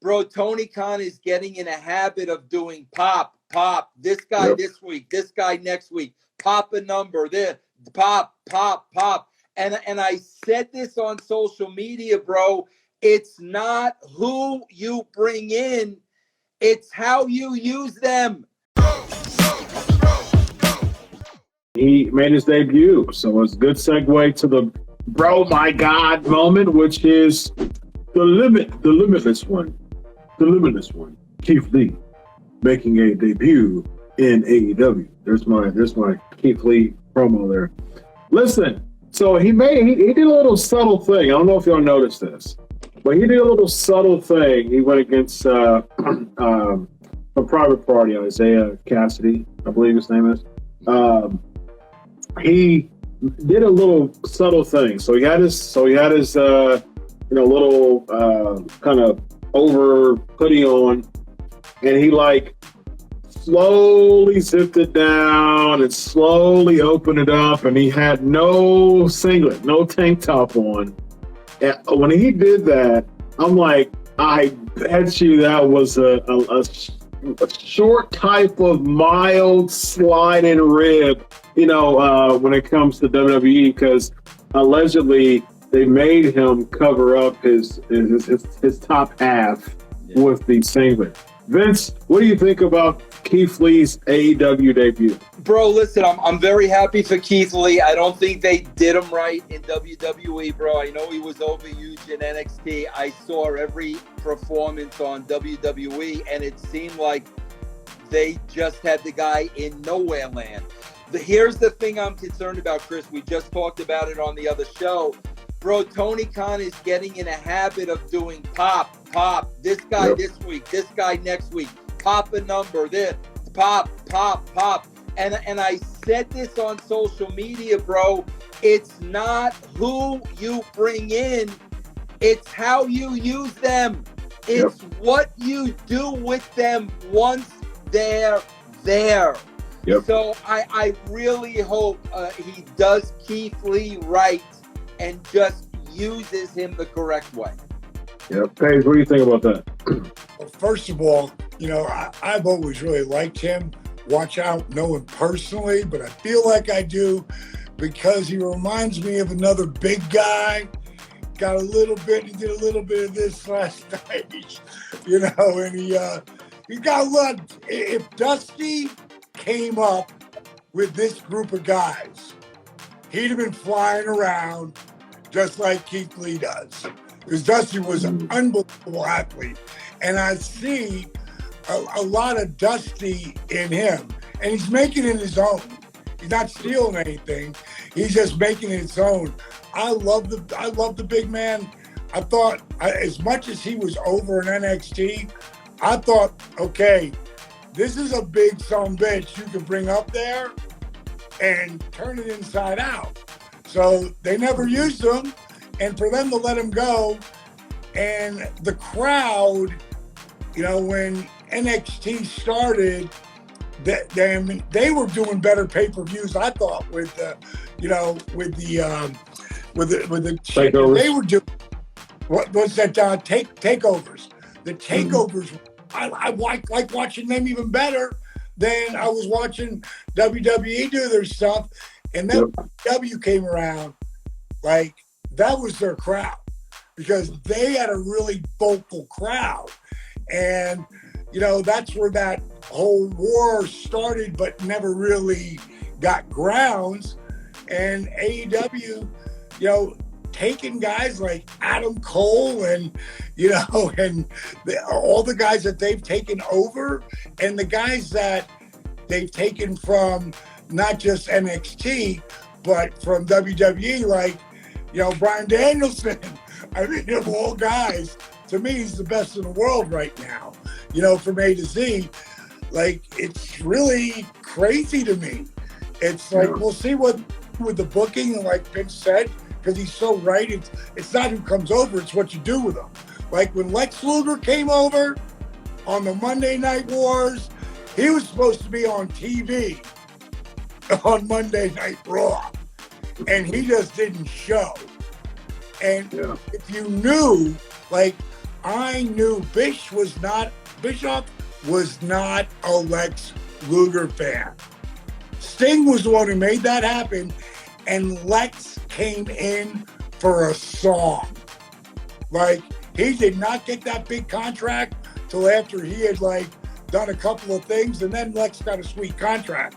Bro, Tony Khan is getting in a habit of doing pop, this guy this week, this guy next week, pop a number, this, pop. And I said this on social media, bro. It's not who you bring in, it's how you use them. He made his debut, so it's a good segue to the bro my God moment, which is the limitless one, Keith Lee, making a debut in AEW. There's my Keith Lee promo there. Listen, so he did a little subtle thing. I don't know if y'all noticed this, but he did a little subtle thing. He went against a private party, Isaiah Cassidy, I believe his name is. He did a little subtle thing. So he had his little kind of over hoodie on, and he like slowly zipped it down and slowly opened it up, and he had no singlet, no tank top on. And when he did that, I'm like, I bet you that was a short type of mild sliding rib, when it comes to WWE, because allegedly they made him cover up his top half with the singlet. Vince, what do you think about Keith Lee's AEW debut? Bro, listen, I'm very happy for Keith Lee. I don't think they did him right in WWE, bro. I know he was overused in NXT. I saw every performance on WWE, and it seemed like they just had the guy in nowhere land. Here's the thing I'm concerned about, Chris. We just talked about it on the other show. Bro, Tony Khan is getting in a habit of doing pop, this guy this week, this guy next week, pop a number, this, pop. And I said this on social media, bro. It's not who you bring in, it's how you use them. It's what you do with them once they're there. So I really hope he does Keith Lee right and just uses him the correct way. Paige, what do you think about that? Well, first of all, I've always really liked him. Watch out, know him personally, but I feel like I do because he reminds me of another big guy. He did a little bit of this last night, and he got a lot. If Dusty came up with this group of guys, he'd have been flying around just like Keith Lee does. Because Dusty was an unbelievable athlete. And I see a lot of Dusty in him. And he's making it his own. He's not stealing anything. He's just making it his own. I love the big man. I thought, as much as he was over in NXT, I thought, okay, this is a big son bitch you can bring up there and turn it inside out. So they never used him, and for them to let him go, and the crowd, when NXT started, they were doing better pay-per-views, I thought, with the takeovers. They were doing what was that takeovers. The takeovers. I like watching them even better than I was watching WWE do their stuff. And then W came around, like that was their crowd because they had a really vocal crowd. And, that's where that whole war started, but never really got grounds. And AEW, taking guys like Adam Cole and, all the guys that they've taken over and the guys that they've taken from not just NXT, but from WWE, like, Bryan Danielson. I mean, of all guys, to me, he's the best in the world right now, from A to Z. Like, it's really crazy to me. It's like, we'll see what with the booking, like Vince said, because he's so right. It's not who comes over, it's what you do with them. Like when Lex Luger came over on the Monday Night Wars, he was supposed to be on TV on Monday Night Raw, and he just didn't show. And if you knew, like I knew Bischoff was not a Lex Luger fan. Sting was the one who made that happen, and Lex came in for a song. Like, he did not get that big contract till after he had, like, done a couple of things, and then Lex got a sweet contract.